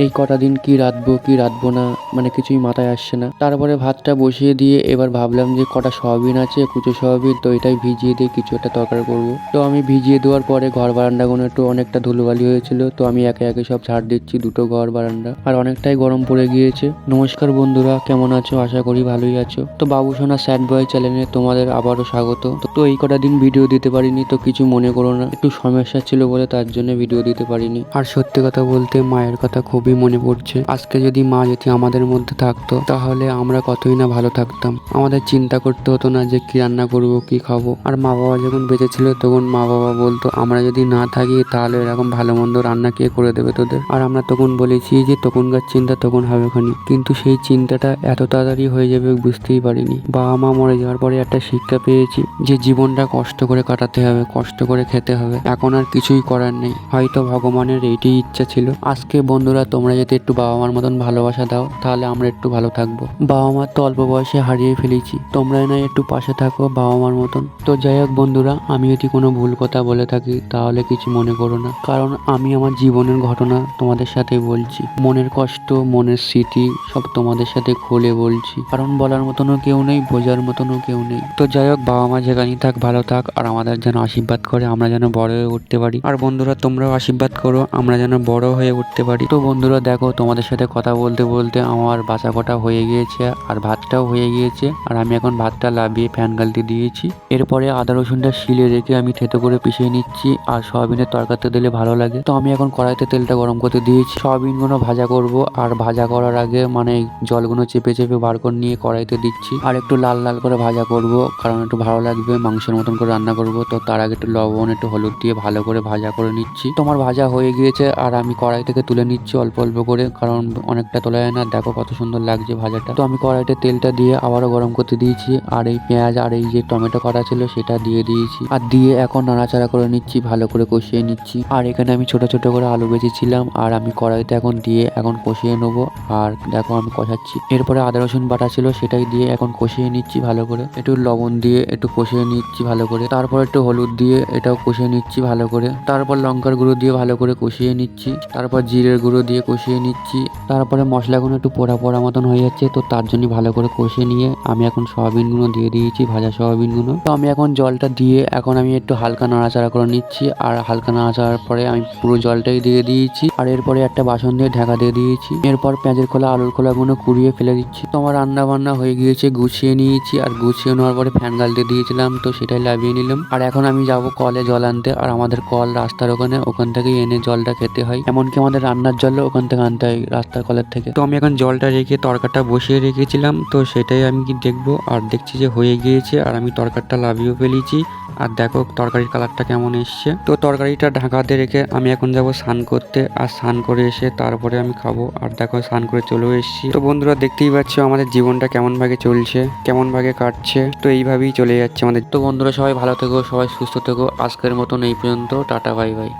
এই কটা দিন কি রাঁধবো না মানে কিছুই মাথায় আসছে না। তারপরে ভাতটা বসিয়ে দিয়ে এবার ভাবলাম যে কটা সয়াবিন আছে, কুচো সয়াবিন, তো এটাই ভিজিয়ে দিয়ে কিছু একটা তরকারি করব। তো আমি ভিজিয়ে দেওয়ার পরে ঘর বারান্দাগুলো একটু অনেকটা ধুলোবালি হয়েছিল, তো আমি একে একে সব ঝাড় দিচ্ছি, দুটো ঘর বারান্দা। আর অনেকটাই গরম পড়ে গিয়েছে। নমস্কার বন্ধুরা, কেমন আছো? আশা করি ভালোই আছো। তো বাবুসোনা স্যাড বয় চ্যানেলে তোমাদের আবারও স্বাগত। তো এই কটা দিন ভিডিও দিতে পারিনি, তো কিছু মনে করো না, একটু সমস্যা ছিল বলে তার জন্য ভিডিও দিতে পারিনি। আর সত্যি কথা বলতে মায়ের কথা খুবই মনে পড়ছে। আজকে যদি মা যদি আমাদের মধ্যে থাকতো তাহলে আমরা কতই না ভালো থাকতাম। আমাদের চিন্তা করতে হতো না যে কি রান্না করবো, কি খাবো। আর মা বাবা যখন বেঁচে ছিল তখন মা বাবা বলতো আমরা যদি না থাকি তাহলে এরকম ভালো মন্দ রান্না কে করে দেবে তোদের। আর আমরা তখন বলেছি যে তখনকার চিন্তা তখন হবে খানি, কিন্তু সেই চিন্তাটা এত তাড়াতাড়ি হয়ে যাবে বুঝতেই পারিনি। বাবা মা মরে যাওয়ার পরে একটা শিক্ষা পেয়েছি যে জীবনটা কষ্ট করে কাটাতে হবে, কষ্ট করে খেতে হবে। এখন আর কিছুই করার নেই, হয়তো ভগবানের এইটাই ইচ্ছা ছিল। আজকে বন্ধুরা তোমরা যদি একটু বাবা মার মতন ভালোবাসা দাও তাহলে আমরা একটু ভালো থাকবো। বাবা মার তো অল্প বয়সে হারিয়ে ফেলেছি, তোমরা না একটু পাশে থাকো বাবা মার মতন। তো যাই হোক বন্ধুরা, আমি যদি কোনো ভুল কথা বলে থাকি তাহলে কিছু মনে করো না, কারণ আমি আমার জীবনের ঘটনা তোমাদের সাথে বলছি। মনের কষ্ট, মনের স্মৃতি সব তোমাদের সাথে খুলে বলছি, কারণ বলার মতনও কেউ নেই, বোঝার মতনও কেউ নেই। তো যাই হোক, বাবা মা যেখানেই থাক ভালো থাক, আর আমাদের যেন আশীর্বাদ করে আমরা যেন বড় হয়ে উঠতে পারি। আর বন্ধুরা তোমরাও আশীর্বাদ করো আমরা যেন বড় হয়ে উঠতে পারি। তো বন্ধুরা দেখো, তোমাদের সাথে কথা বলতে বলতে আমার বাসা কটা হয়ে গিয়েছে আর ভাতটাও হয়ে গিয়েছে। আর আমি এখন ভাতটা লাভিয়ে ফ্যান গালতে দিয়েছি। এরপরে আদা রসুনটা শিলে রেখে আমি থেতো করে পিষিয়ে নিচ্ছি। আর সয়াবিনের তরকারিতে দিলে ভালো লাগে। তো আমি এখন কড়াইতে তেলটা গরম করতে দিয়েছি, সয়াবিনগুলো ভাজা করব। আর ভাজা করার আগে মানে জলগুলো চেপে চেপে বার করে নিয়ে কড়াইতে দিচ্ছি। আর একটু লাল লাল করে ভাজা করব, কারণ একটু ভালো লাগবে, মাংসের মতন করে রান্না করব। তো তার আগে একটু লবণ একটু হলুদ দিয়ে ভালো করে ভাজা করে নিচ্ছি। তোমার ভাজা হয়ে গিয়েছে আর আমি কড়াই থেকে তুলে নিচ্ছি অল্প অল্প করে, কারণ অনেকটা তোলা যায় না। দেখো কত সুন্দর লাগছে ভাজাটা। তো আমি কড়াইতে তেলটা দিয়ে আবারও গরম করতে দিয়েছি। আর এই পেঁয়াজ আর এই যে টমেটো কাটা ছিল সেটা দিয়ে দিয়েছি। আর দিয়ে এখন নাড়াচাড়া করে নিচ্ছি, ভালো করে কষিয়ে নিচ্ছি। আর এখানে আমি ছোট ছোট করে আলু বেঁচেছিলাম, আর আমি কড়াইতে এখন দিয়ে এখন কষিয়ে নেবো। আর দেখো আমি কষাচ্ছি। এরপরে আদা রসুন বাটা ছিল সেটাই দিয়ে এখন কষিয়ে নিচ্ছি ভালো করে। একটু লবণ দিয়ে একটু কষিয়ে নিচ্ছি ভালো করে। তারপর একটু হলুদ দিয়ে এটাও কষিয়ে নিচ্ছি ভালো করে। তারপর লঙ্কার গুঁড়ো দিয়ে ভালো করে কষিয়ে নিচ্ছি। তারপর জিরের গুঁড়ো দিয়ে কষিয়ে নিচ্ছি। তারপরে মশলাগুলো একটু পোড়া পোড়া মতন হয়ে যাচ্ছে, তো তার জন্য ভালো করে কষিয়ে নিয়ে আমি এখন সয়াবিনগুলো দিয়ে দিয়েছি, ভাজা সয়াবিনগুলো। তো আমি এখন জলটা দিয়ে এখন আমি একটু হালকা নাড়াচাড়া করে নিচ্ছি। আর হালকা নাড়াচাড়ার পরে আমি পুরো জলটাই দিয়ে দিয়েছি। আর এরপরে একটা বাসন দিয়ে ঢাকা দিয়ে দিয়েছি। এরপর পেঁয়াজের খোলা আলুর খোলাগুলো কুড়িয়ে ফেলে দিচ্ছি। তো আমার রান্না বান্না হয়ে গিয়েছে, গুছিয়ে নিয়েছি। আর গুছিয়ে নেওয়ার পরে ফ্যান গালতে দিয়েছিলাম, তো সেটাই লাভিয়ে নিলাম। আর এখন আমি যাব কলে জল আনতে। আর আমাদের কল রাস্তার ওখান থেকে এনে জলটা খেতে হয়, এমনকি আমাদের রান্নার জলও ওখান থেকে আনতে হয় রাস্তার কলের থেকে। তো আমি এখন জলটা রেখে তরকারিটা বসিয়ে রেখেছিলাম, তো সেটাই আমি কি দেখবো। আর দেখছি যে হয়ে গিয়েছে, আর আমি তরকারিটা লাভিয়েও ফেলেছি। আর দেখো তরকারির কালারটা কেমন এসছে। তো তরকারিটা ঢাকাতে রেখে আমি এখন যাব স্নান করতে। আর স্নান করে এসে তারপরে আমি খাবো। আর দেখো স্নান করে চলেও এসেছি। তো বন্ধুরা দেখতেই পাচ্ছ আমাদের জীবনটা কেমন ভাগে চলছে, কেমন ভাগে কাটছে। তো এইভাবেই চলে যাচ্ছে আমাদের। তো বন্ধুরা সবাই ভালো থেকো, সবাই সুস্থ থেকো। আজকের মতন এই পর্যন্ত, টাটা বাই বাই।